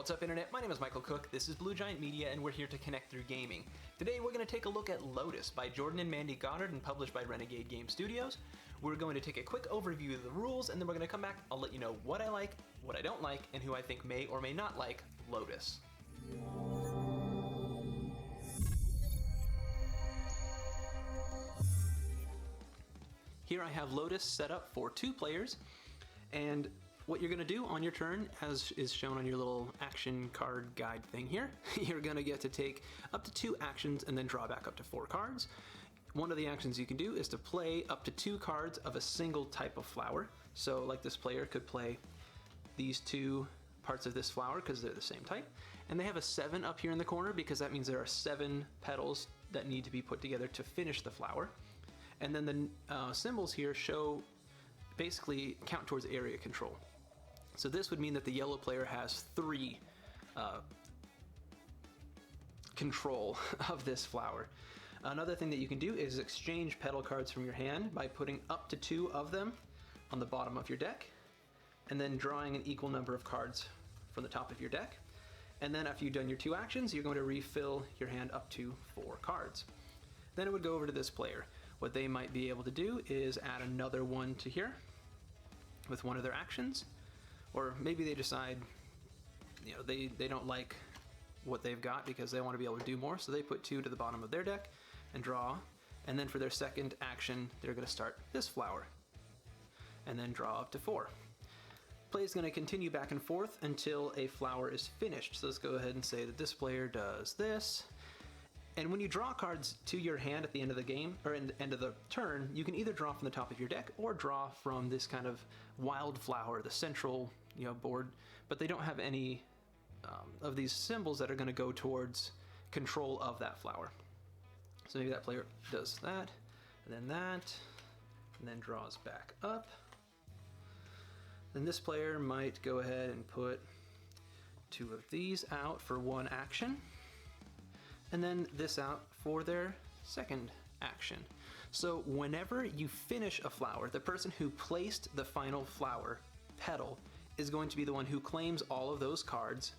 What's up, Internet? My name is Michael Cook, this is Blue Giant Media, and we're here to connect through gaming. Today we're going to take a look at Lotus by Jordan and Mandy Goddard and published by Renegade Game Studios. We're going to take a quick overview of the rules, and then we're going to come back. I'll let you know what I like, what I don't like, and who I think may or may not like Lotus. Here I have Lotus set up for 2 players, and what you're going to do on your turn, as is shown on your little action card guide thing here, you're going to get to take up to 2 actions and then draw back up to 4 cards. One of the actions you can do is to play up to 2 cards of a single type of flower. So like this player could play these 2 parts of this flower because they're the same type. And they have a 7 up here in the corner because that means there are 7 petals that need to be put together to finish the flower. And then the symbols here show, basically count towards area control. So this would mean that the yellow player has 3 control of this flower. Another thing that you can do is exchange petal cards from your hand by putting up to 2 of them on the bottom of your deck, and then drawing an equal number of cards from the top of your deck. And then after you've done your 2 actions, you're going to refill your hand up to 4 cards. Then it would go over to this player. What they might be able to do is add another one to here with one of their actions. Or maybe they decide, you know, they don't like what they've got because they want to be able to do more, so they put 2 to the bottom of their deck and draw. And then for their second action, they're going to start this flower and then draw up to 4. Play is going to continue back and forth until a flower is finished. So let's go ahead and say that this player does this. And when you draw cards to your hand at the end of the game, or at the end of the turn, you can either draw from the top of your deck or draw from this kind of wildflower, the central, board, but they don't have any of these symbols that are going to go towards control of that flower. So maybe that player does that, and then draws back up. Then this player might go ahead and put 2 of these out for 1 action, and then this out for their second action. So whenever you finish a flower, the person who placed the final flower petal is going to be the one who claims all of those cards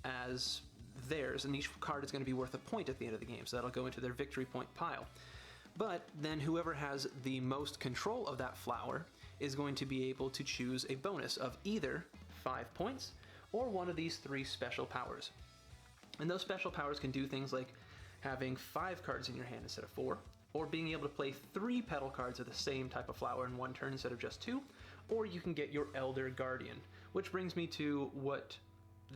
as theirs, and each card is going to be worth a point at the end of the game, so that'll go into their victory point pile. But then whoever has the most control of that flower is going to be able to choose a bonus of either 5 points or one of these 3 special powers. And those special powers can do things like having 5 cards in your hand instead of 4, or being able to play 3 petal cards of the same type of flower in 1 turn instead of just 2, or you can get your Elder Guardian, which brings me to what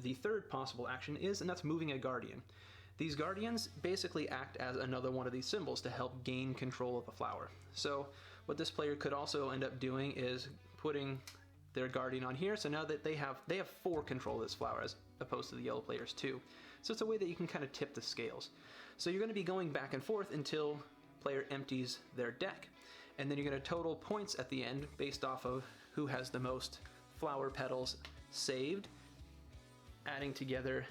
the third possible action is, and that's moving a Guardian. These Guardians basically act as another one of these symbols to help gain control of a flower. So what this player could also end up doing is putting their Guardian on here, so now that they have 4 control of this flower as opposed to the yellow player's 2. So it's a way that you can kind of tip the scales. So you're going to be going back and forth until player empties their deck, and then you're going to total points at the end based off of who has the most flower petals saved, adding together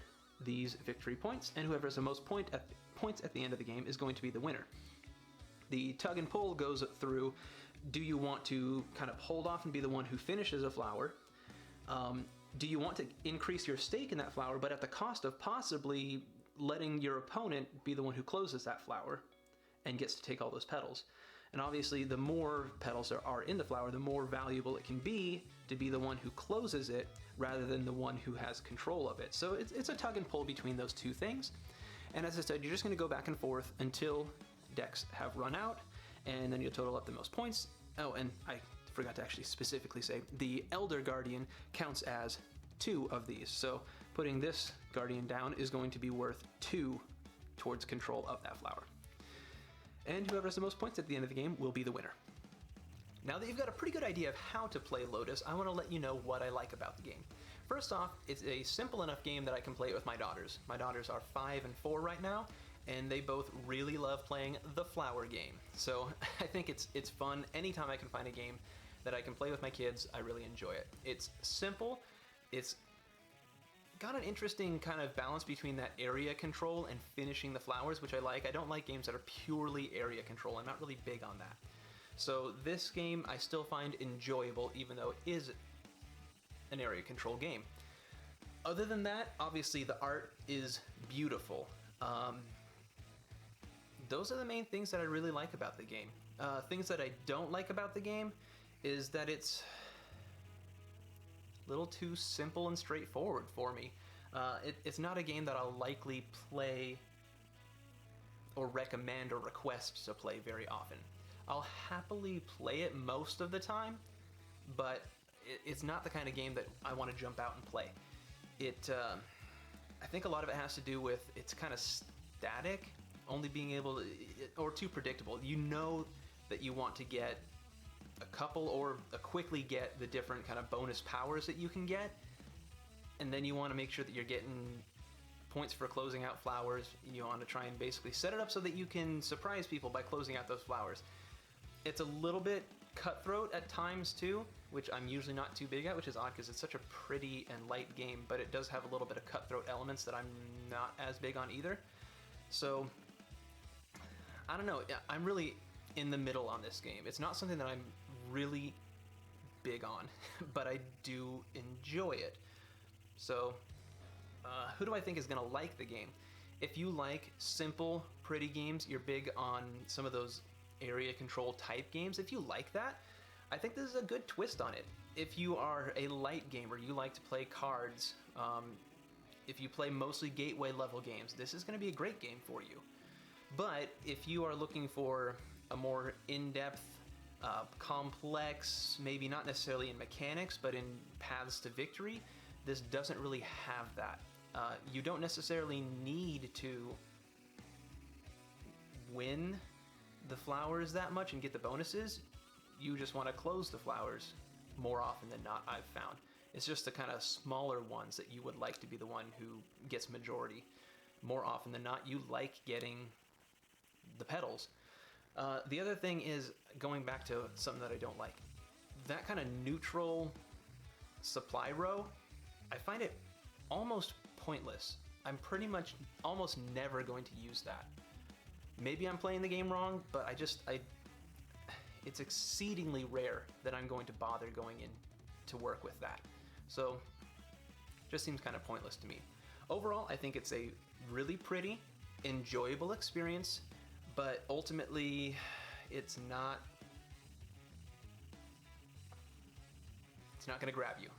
these victory points, and whoever has the most points at the end of the game is going to be the winner. The tug and pull goes through, do you want to kind of hold off and be the one who finishes a flower? Do you want to increase your stake in that flower, but at the cost of possibly letting your opponent be the one who closes that flower and gets to take all those petals? And obviously, the more petals there are in the flower, the more valuable it can be to be the one who closes it rather than the one who has control of it. So it's a tug and pull between those 2 things. And as I said, you're just going to go back and forth until decks have run out, and then you'll total up the most points. Oh, and I forgot to actually specifically say, the Elder Guardian counts as 2 of these. So putting this Guardian down is going to be worth 2 towards control of that flower. And whoever has the most points at the end of the game will be the winner. Now that you've got a pretty good idea of how to play Lotus, I want to let you know what I like about the game. First off, it's a simple enough game that I can play it with my daughters. My daughters are 5 and 4 right now, and they both really love playing the flower game. So I think it's fun. Anytime I can find a game that I can play with my kids, I really enjoy it. It's simple. It's got an interesting kind of balance between that area control and finishing the flowers, which I like. I don't like games that are purely area control. I'm not really big on that. So this game I still find enjoyable, even though it is an area control game. Other than that, obviously the art is beautiful. Those are the main things that I really like about the game. Things that I don't like about the game is that it's a little too simple and straightforward for me. It's not a game that I'll likely play or recommend or request to play very often. I'll happily play it most of the time, but it's not the kind of game that I want to jump out and play. I think a lot of it has to do with it's kind of static, only being able to, or too predictable. You know that you want to get a couple or quickly get the different kind of bonus powers that you can get, and then you want to make sure that you're getting points for closing out flowers. You want to try and basically set it up so that you can surprise people by closing out those flowers. It's a little bit cutthroat at times too, which I'm usually not too big at, which is odd because it's such a pretty and light game, but it does have a little bit of cutthroat elements that I'm not as big on either. So I don't know, I'm really in the middle on this game. It's not something that I'm really big on, but I do enjoy it. So who do I think is gonna like the game? If you like simple, pretty games, you're big on some of those area control type games, if you like that, I think this is a good twist on it. If you are a light gamer, you like to play cards, if you play mostly gateway level games, this is going to be a great game for you. But if you are looking for a more in-depth, complex, maybe not necessarily in mechanics, but in paths to victory, this doesn't really have that. You don't necessarily need to win the flowers that much and get the bonuses. You just want to close the flowers more often than not, I've found. It's just the kind of smaller ones that you would like to be the one who gets majority. More often than not, you like getting the petals. The other thing is, going back to something that I don't like, that kind of neutral supply row, I find it almost pointless. I'm pretty much almost never going to use that. Maybe I'm playing the game wrong, but it's exceedingly rare that I'm going to bother going in to work with that. So, just seems kind of pointless to me. Overall, I think it's a really pretty, enjoyable experience, but ultimately, it's not going to grab you.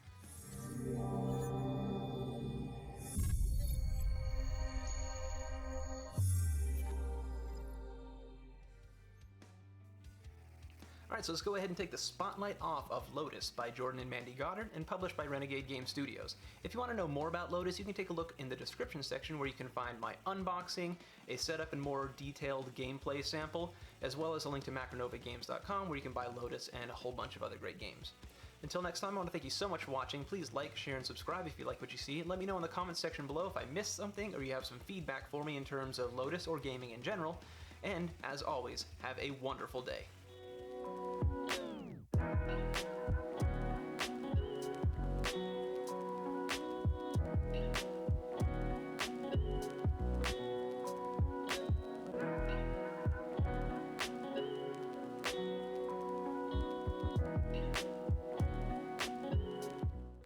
Alright, so let's go ahead and take the spotlight off of Lotus by Jordan and Mandy Goddard and published by Renegade Game Studios. If you want to know more about Lotus, you can take a look in the description section where you can find my unboxing, a setup and more detailed gameplay sample, as well as a link to macronovagames.com where you can buy Lotus and a whole bunch of other great games. Until next time, I want to thank you so much for watching. Please like, share, and subscribe if you like what you see. Let me know in the comments section below if I missed something or you have some feedback for me in terms of Lotus or gaming in general. And, as always, have a wonderful day.